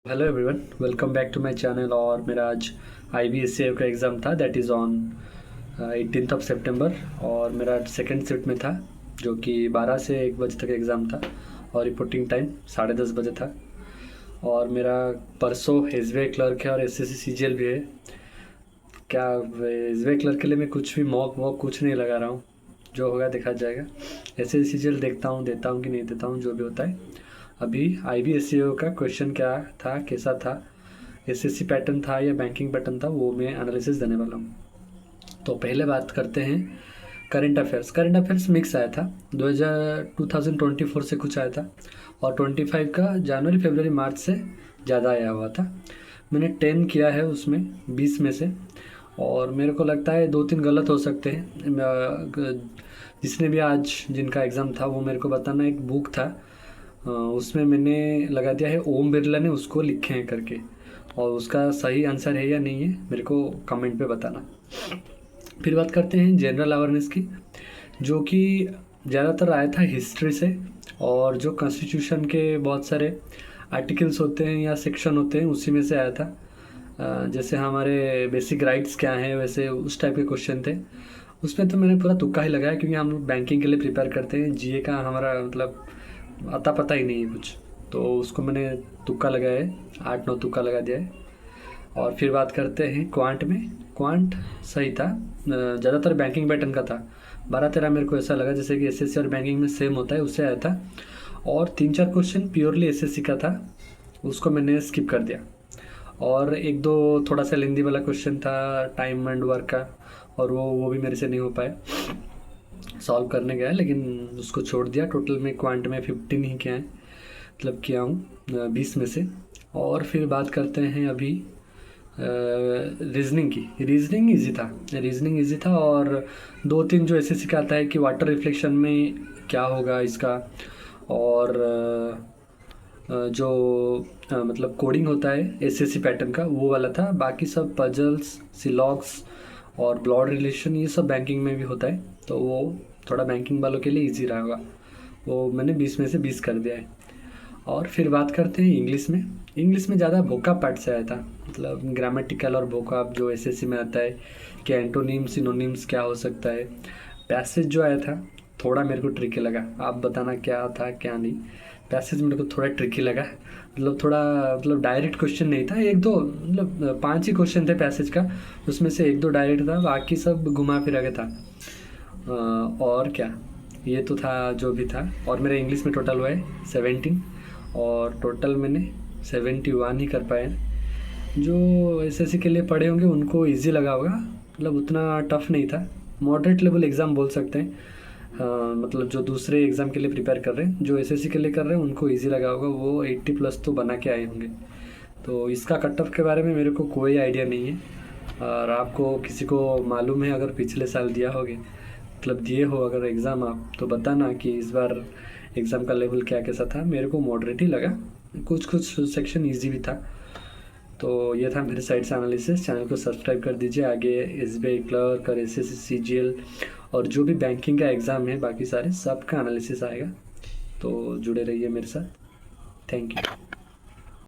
Hello everyone, welcome back to my channel. और मेरा आज IBSCA का एग्ज़ाम था, that is on 18th of September. और मेरा सेकंड शिफ्ट में था, जो कि 12 से 1 बजे तक एग्ज़ाम था और रिपोर्टिंग टाइम 10:30 बजे था। और मेरा परसों SBI क्लर्क है और SSC CGL भी है। क्या SBI क्लर्क के लिए मैं कुछ भी मॉक वॉक कुछ नहीं लगा रहा हूँ, जो होगा देखा जाएगा। SSC CGL देखता हूँ, देता हूँ कि नहीं देता हूँ, जो भी होता है। अभी IBSCA का क्वेश्चन क्या था, कैसा था, SSC पैटर्न था या बैंकिंग पैटर्न था, वो मैं एनालिसिस देने वाला हूँ। तो पहले बात करते हैं current affairs. Current affairs mix आया था, 2024 से कुछ आया था और 25 का जनवरी फरवरी मार्च से ज़्यादा आया हुआ था। मैंने 10 किया है उसमें 20 में से, और मेरे को लगता है 2-3 गलत हो सकते हैं। जिसने भी आज जिनका एग्ज़ाम था वो मेरे को बताना। एक बुक था, उसमें मैंने लगा दिया है ओम बिरला ने उसको लिखे हैं करके, और उसका सही आंसर है या नहीं है मेरे को कमेंट पे बताना। फिर बात करते हैं जनरल अवेयरनेस की, जो कि ज़्यादातर आया था हिस्ट्री से, और जो कॉन्स्टिट्यूशन के बहुत सारे आर्टिकल्स होते हैं या सेक्शन होते हैं उसी में से आया था। जैसे हमारे बेसिक राइट्स क्या हैं, वैसे उस टाइप के क्वेश्चन थे। उसमें तो मैंने पूरा तुक्का ही लगाया, क्योंकि हम लोग बैंकिंग के लिए प्रिपेयर करते हैं। GA का हमारा मतलब अता पता ही नहीं है कुछ, तो उसको मैंने तुक्का लगाया है, 8-9 तुक्का लगा दिया है। और फिर बात करते हैं क्वांट में। क्वांट सही था, ज़्यादातर बैंकिंग पैटर्न का था। 12-13 मेरे को ऐसा लगा जैसे कि SSC और बैंकिंग में सेम होता है, उससे आया था। और 3-4 क्वेश्चन प्योरली SSC का था, उसको मैंने स्किप कर दिया। और 1-2 थोड़ा सा लेंदी वाला क्वेश्चन था टाइम एंड वर्क का, और वो भी मेरे से नहीं हो पाए। सॉल्व करने गया लेकिन उसको छोड़ दिया। टोटल में क्वांट में 15 ही किया है, मतलब किया हूँ 20 में से। और फिर बात करते हैं अभी रीजनिंग की। रीजनिंग इजी था, और 2-3 जो SSC का आता है कि वाटर रिफ्लेक्शन में क्या होगा इसका, और जो मतलब कोडिंग होता है SSC पैटर्न का, वो वाला था। बाकी सब पजल्स, सिलॉग्स और ब्लड रिलेशन, ये सब बैंकिंग में भी होता है, तो वो थोड़ा बैंकिंग वालों के लिए इजी रहेगा। वो मैंने 20 में से 20 कर दिया है। और फिर बात करते हैं इंग्लिश में। इंग्लिश में ज़्यादा वोकाब पार्ट से आया था, मतलब ग्रामेटिकल और वोकाब जो SSC में आता है कि एंटोनिम्स सिनोनिम्स क्या हो सकता है। पैसेज जो आया था थोड़ा मेरे को ट्रिकी लगा, आप बताना क्या था क्या नहीं। पैसेज मेरे को थोड़ा ट्रिकी लगा, मतलब थोड़ा मतलब डायरेक्ट क्वेश्चन नहीं था। 1-2 मतलब 5 ही क्वेश्चन थे पैसेज का, उसमें से 1-2 डायरेक्ट था, बाकी सब घुमा फिरा के था। और क्या, ये तो था जो भी था। और मेरा इंग्लिश में टोटल हुआ है 17, और टोटल मैंने 71 ही कर पाए। जो SSC के लिए पढ़े होंगे उनको इजी लगा होगा, मतलब उतना टफ नहीं था। मॉडरेट लेवल एग्ज़ाम बोल सकते हैं। मतलब जो दूसरे एग्ज़ाम के लिए प्रिपेयर कर रहे हैं, जो SSC के लिए कर रहे हैं उनको इजी लगा होगा, वो 80 प्लस तो बना के आए होंगे। तो इसका कट ऑफ के बारे में मेरे को कोई आइडिया नहीं है। और आपको किसी को मालूम है अगर पिछले साल दिया होगे, मतलब दिए हो अगर एग्ज़ाम आप, तो बताना कि इस बार एग्ज़ाम का लेवल क्या कैसा था। मेरे को मॉडरेट ही लगा, कुछ कुछ सेक्शन इजी भी था। तो ये था मेरे साइड से एनालिसिस। चैनल को सब्सक्राइब कर दीजिए। आगे SBI क्लर्क और SSC CGL और जो भी बैंकिंग का एग्ज़ाम है बाकी सारे सबका एनालिसिस आएगा, तो जुड़े रहिए मेरे साथ। Thank you.